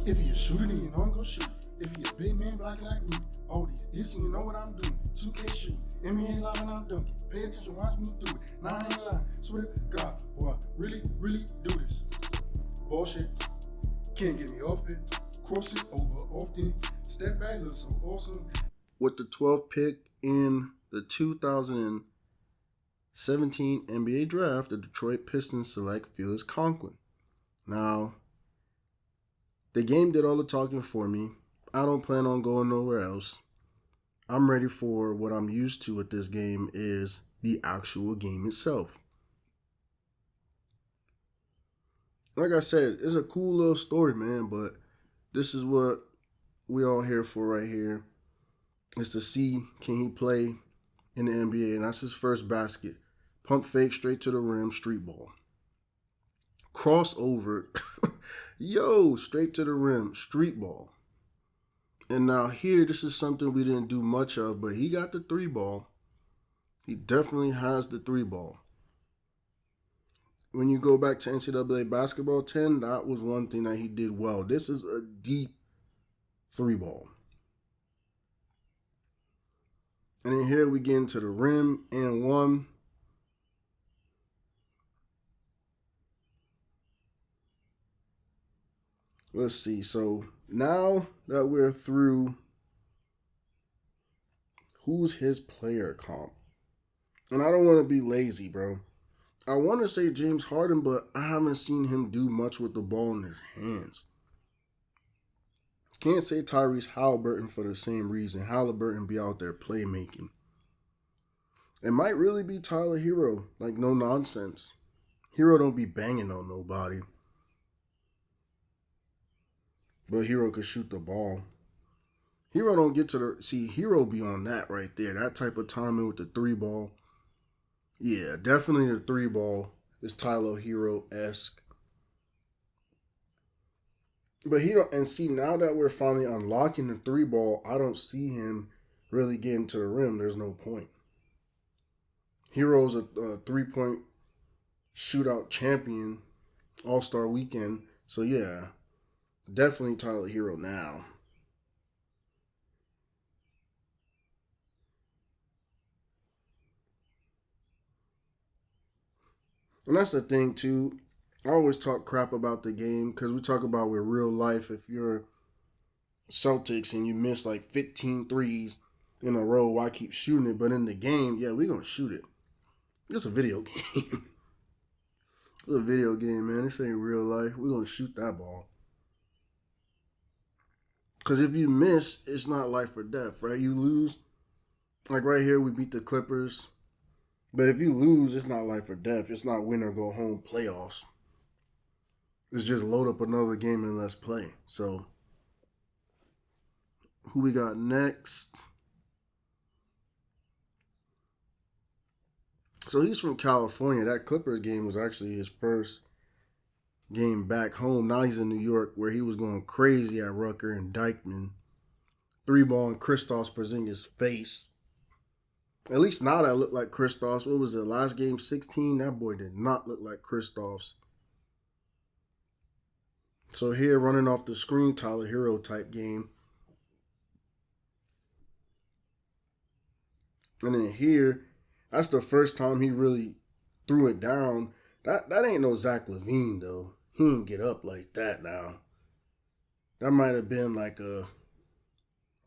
If you're a shooter, then you know I'm gonna shoot. If you're a big man blocking like Rudy, all these ifs and you know what I'm doing. 2K shooting, NBA live and I'm dunking. Pay attention, watch me do it. Nah, I ain't lying. Swear to God, boy, I really do this. Bullshit, can't get me off it. Cross it over often. Step back, look so awesome. With the 12th pick in the 2017 NBA draft, the Detroit Pistons select Felix Conklin. Now, the game did all the talking for me. I don't plan on going nowhere else. I'm ready for what I'm used to with this game is the actual game itself. Like I said, it's a cool little story, man, but this is what we all here for right here. Is to see can he play in the NBA, and that's his first basket. Pump fake straight to the rim, street ball. Crossover, straight to the rim, street ball. And now here, this is something we didn't do much of, but he got the 3 ball. He definitely has the 3 ball. When you go back to NCAA basketball 10, that was one thing that he did well. This is a deep 3 ball. And then here we get into the rim and 1. Let's see. So now that we're through who's his player comp. And I don't want to be lazy, bro. I want to say James Harden, but I haven't seen him do much with the ball in his hands. Can't say Tyrese Halliburton for the same reason. Halliburton be out there playmaking. It might really be Tyler Hero. Like, no nonsense. Hero don't be banging on nobody. But Hero could shoot the ball. Hero don't get to the... See, Hero be on that right there. That type of timing with the 3 ball. Yeah, definitely the 3 ball is Tyler Hero-esque. But he don't... And see, now that we're finally unlocking the 3 ball, I don't see him really getting to the rim. There's no point. Hero's a 3-point shootout champion All-Star weekend. So, yeah, definitely Tyler Hero now. And that's the thing, too. I always talk crap about the game because we talk about with real life. If you're Celtics and you miss like 15 threes in a row, why keep shooting it? But in the game, yeah, we're going to shoot it. It's a video game. It's a video game, man. This ain't real life. We're going to shoot that ball. Because if you miss, it's not life or death, right? You lose. Like right here, we beat the Clippers. But if you lose, it's not life or death. It's not win or go home playoffs. It's just load up another game and let's play. So, who we got next? So, he's from California. That Clippers game was actually his first game back home. Now he's in New York where he was going crazy at Rucker and Dykeman. 3 ball in Kristaps Porzingis' face. At least now that looked like Kristaps. What was it? Last game 16? That boy did not look like Kristaps. So here, running off the screen, Tyler Hero type game. And then here, that's the first time he really threw it down. That ain't no Zach LaVine, though. He didn't get up like that now. That might have been like a...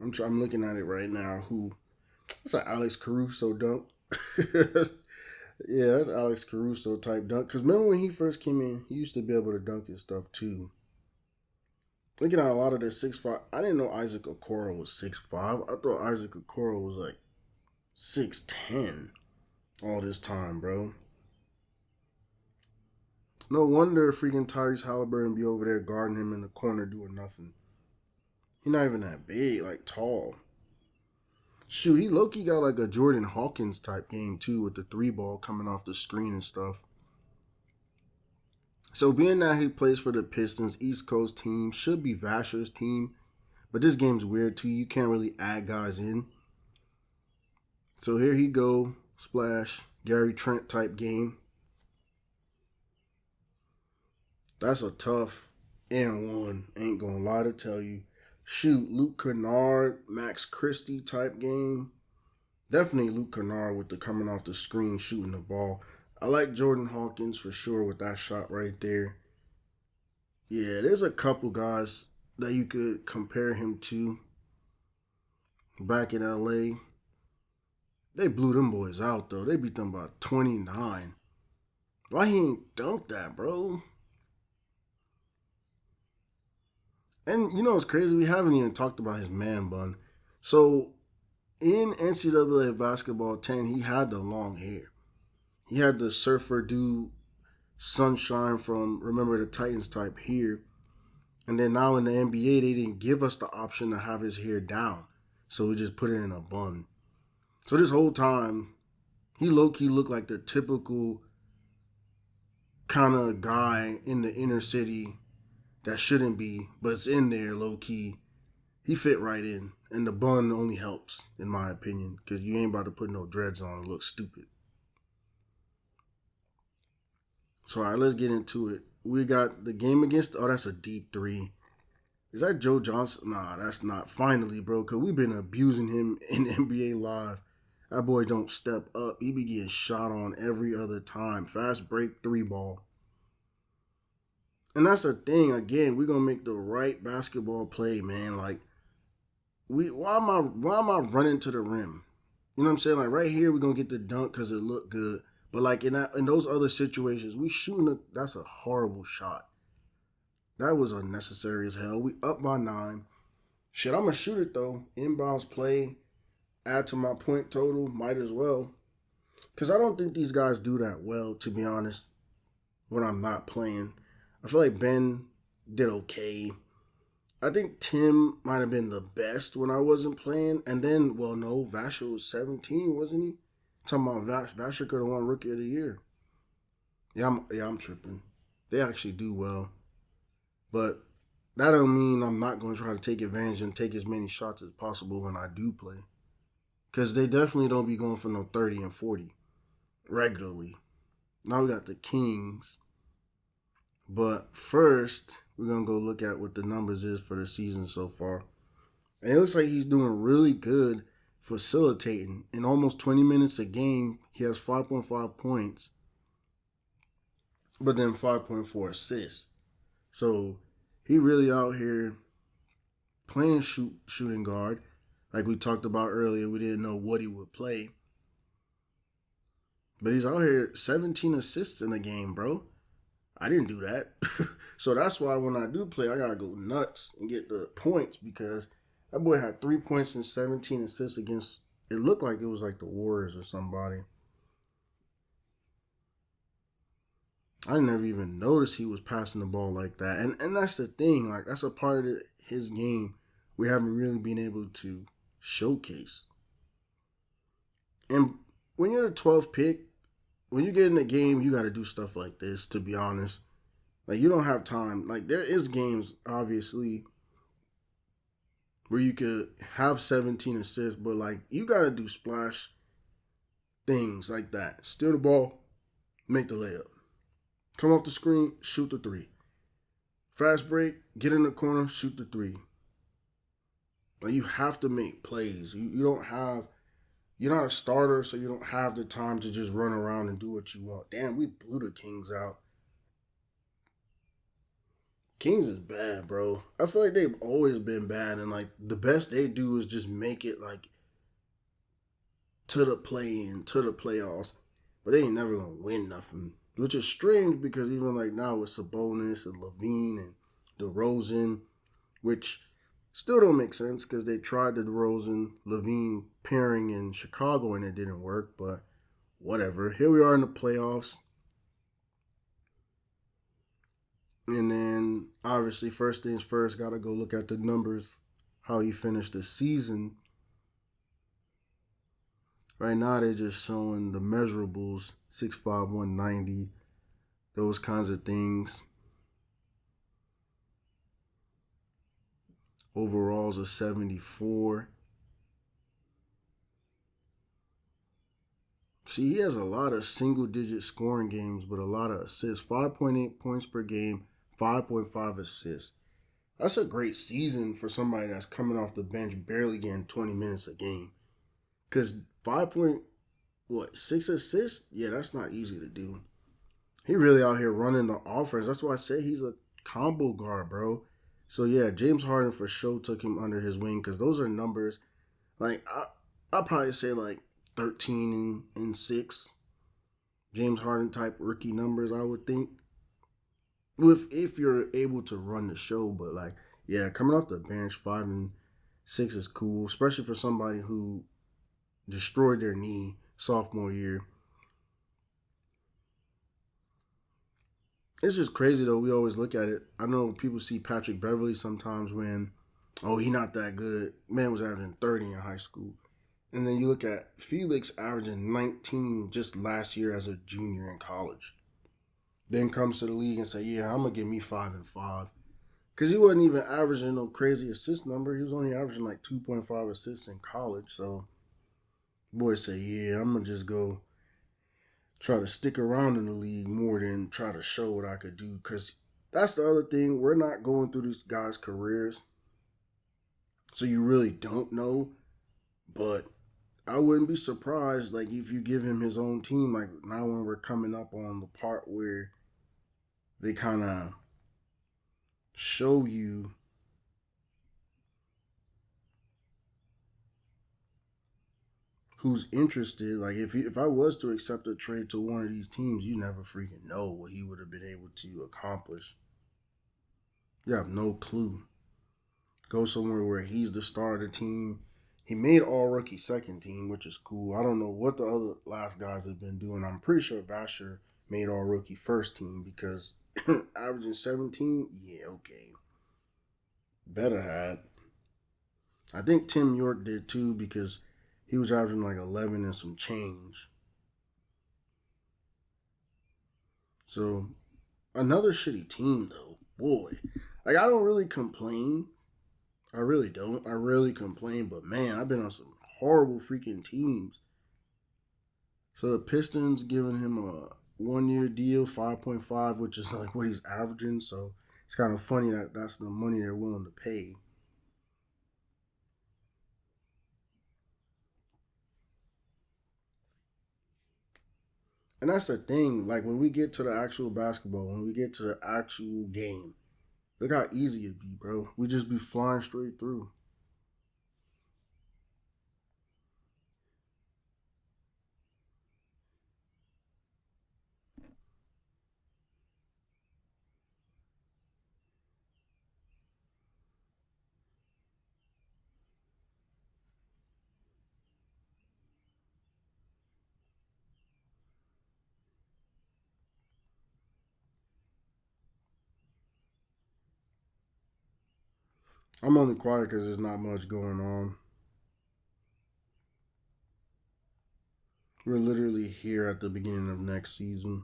I'm looking at it right now. It's an Alex Caruso dunk. Yeah, that's Alex Caruso type dunk. Because remember when he first came in, he used to be able to dunk his stuff too. Looking at a lot of the 6'5", I didn't know Isaac Okoro was 6'5". I thought Isaac Okoro was like 6'10" all this time, bro. No wonder freaking Tyrese Halliburton be over there guarding him in the corner doing nothing. He's not even that big, like tall. Shoot, he low-key got like a Jordan Hawkins type game too with the 3 ball coming off the screen and stuff. So being that he plays for the Pistons, East Coast team, should be Vasher's team. But this game's weird too. You can't really add guys in. So here he go. Splash. Gary Trent type game. That's a tough and one. Ain't gonna lie to tell you. Shoot, Luke Kennard, Max Christie type game. Definitely Luke Kennard with the coming off the screen shooting the ball. I like Jordan Hawkins for sure with that shot right there. Yeah, there's a couple guys that you could compare him to back in LA. They blew them boys out though. They beat them by 29. Why he ain't dunked that, bro? And you know what's crazy? We haven't even talked about his man bun. So in NCAA basketball 10, he had the long hair. He had the surfer dude sunshine from Remember the Titans type here. And then now in the NBA, they didn't give us the option to have his hair down. So we just put it in a bun. So this whole time, he low-key looked like the typical kind of guy in the inner city that shouldn't be, but it's in there low-key. He fit right in. And the bun only helps, in my opinion, because you ain't about to put no dreads on and look stupid. So, all right, let's get into it. We got the game against, oh, that's a deep three. Is that Joe Johnson? Nah, that's not. Finally, bro, because we've been abusing him in NBA Live. That boy don't step up. He be getting shot on every other time. Fast break, three ball. And that's the thing. Again, we're going to make the right basketball play, man. Like, why am I running to the rim? You know what I'm saying? Like, right here, we're going to get the dunk because it looked good. But, like, in those other situations, we shooting that's a horrible shot. That was unnecessary as hell. We up by 9. Shit, I'm going to shoot it, though. Inbounds play, add to my point total, might as well. Because I don't think these guys do that well, to be honest, when I'm not playing. I feel like Ben did okay. I think Tim might have been the best when I wasn't playing. And then, well, no, Vasher was 17, wasn't he? Talking about Vasher could have won Rookie of the Year. Yeah, I'm tripping. They actually do well. But that don't mean I'm not going to try to take advantage and take as many shots as possible when I do play. Because they definitely don't be going for no 30 and 40 regularly. Now we got the Kings. But first, we're going to go look at what the numbers is for the season so far. And it looks like he's doing really good facilitating. In almost 20 minutes a game, he has 5.5 points, but then 5.4 assists. So he really out here playing shooting guard. Like we talked about earlier, we didn't know what he would play. But he's out here 17 assists in a game, bro. I didn't do that. So that's why when I do play, I got to go nuts and get the points because that boy had 3 points and 17 assists against, it looked like it was like the Warriors or somebody. I never even noticed he was passing the ball like that. And that's the thing. Like, that's a part of his game we haven't really been able to showcase. And when you're the 12th pick, when you get in the game, you got to do stuff like this, to be honest. Like, you don't have time. Like, there is games, obviously, where you could have 17 assists, but, like, you got to do splash things like that. Steal the ball, make the layup. Come off the screen, shoot the 3. Fast break, get in the corner, shoot the 3. Like, you have to make plays. You don't have, you're not a starter, so you don't have the time to just run around and do what you want. Damn, we blew the Kings out. Kings is bad, bro. I feel like they've always been bad, and like the best they do is just make it like to the play-in, to the playoffs, but they ain't never gonna win nothing. Which is strange because even like now with Sabonis and Levine and DeRozan, which still don't make sense because they tried the DeRozan Levine pairing in Chicago and it didn't work. But whatever. Here we are in the playoffs. And then, obviously, first things first, got to go look at the numbers, how you finished the season. Right now, they're just showing the measurables, 6'5", 190, those kinds of things. Overalls a 74. See, he has a lot of single-digit scoring games, but a lot of assists. 5.8 points per game, 5.5 assists. That's a great season for somebody that's coming off the bench, barely getting 20 minutes a game. Because 5.6 assists? Yeah, that's not easy to do. He really out here running the offense. That's why I say he's a combo guard, bro. So yeah, James Harden for sure took him under his wing because those are numbers. Like I'll probably say like 13 and 6. James Harden type rookie numbers, I would think. If you're able to run the show, but like yeah, coming off the bench 5 and 6 is cool, especially for somebody who destroyed their knee sophomore year. It's just crazy though. We always look at it. I know people see Patrick Beverly sometimes when, oh, he not that good. Man was averaging 30 in high school. And then you look at Felix averaging 19 just last year as a junior in college. Then comes to the league and say, yeah, I'm gonna give me 5 and 5. Cause he wasn't even averaging no crazy assist number. He was only averaging like 2.5 assists in college. So boys say, yeah, I'm gonna just go try to stick around in the league more than try to show what I could do. Because that's the other thing. We're not going through these guys' careers. So you really don't know. But I wouldn't be surprised, like, if you give him his own team, like, now when we're coming up on the part where they kind of show you who's interested. Like, if I was to accept a trade to one of these teams, you never freaking know what he would have been able to accomplish. You have no clue. Go somewhere where he's the star of the team. He made all rookie second team, which is cool. I don't know what the other last guys have been doing. I'm pretty sure Vasher made all rookie first team because averaging 17, yeah, okay. Better had. I think Tim York did too because he was averaging like 11 and some change. So another shitty team though, boy. Like I don't really complain. I really don't. I rarely complain, but man, I've been on some horrible freaking teams. So the Pistons giving him a 1 year deal, 5.5, which is like what he's averaging. So it's kind of funny that that's the money they're willing to pay. And that's the thing. Like when we get to the actual basketball, when we get to the actual game, look how easy it be, bro. We just be flying straight through. I'm only quiet because there's not much going on. We're literally here at the beginning of next season.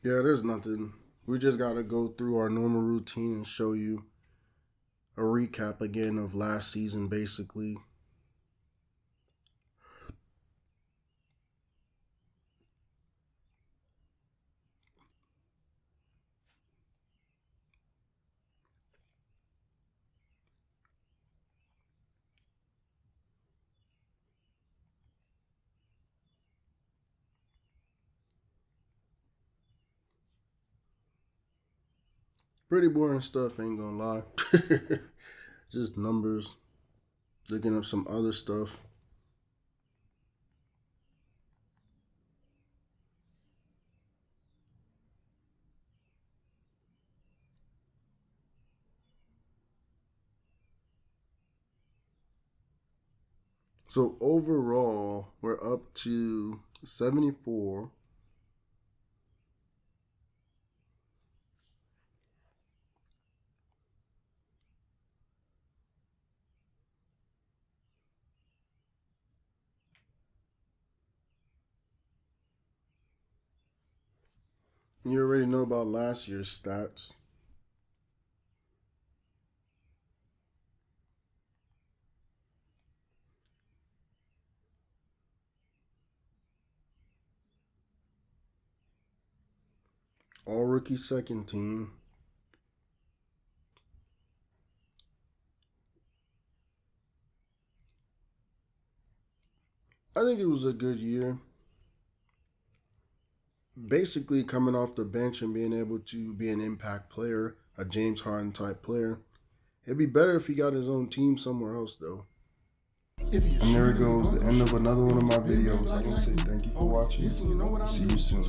Yeah, there's nothing. We just got to go through our normal routine and show you a recap again of last season, basically. Pretty boring stuff, ain't gonna lie. Just numbers. Looking up some other stuff. So overall, we're up to 74. You already know about last year's stats. All rookie second team. I think it was a good year. Basically, coming off the bench and being able to be an impact player, a James Harden type player. It'd be better if he got his own team somewhere else, though. And there it goes, the end of another one of my videos. I want to say thank you for watching. See you soon.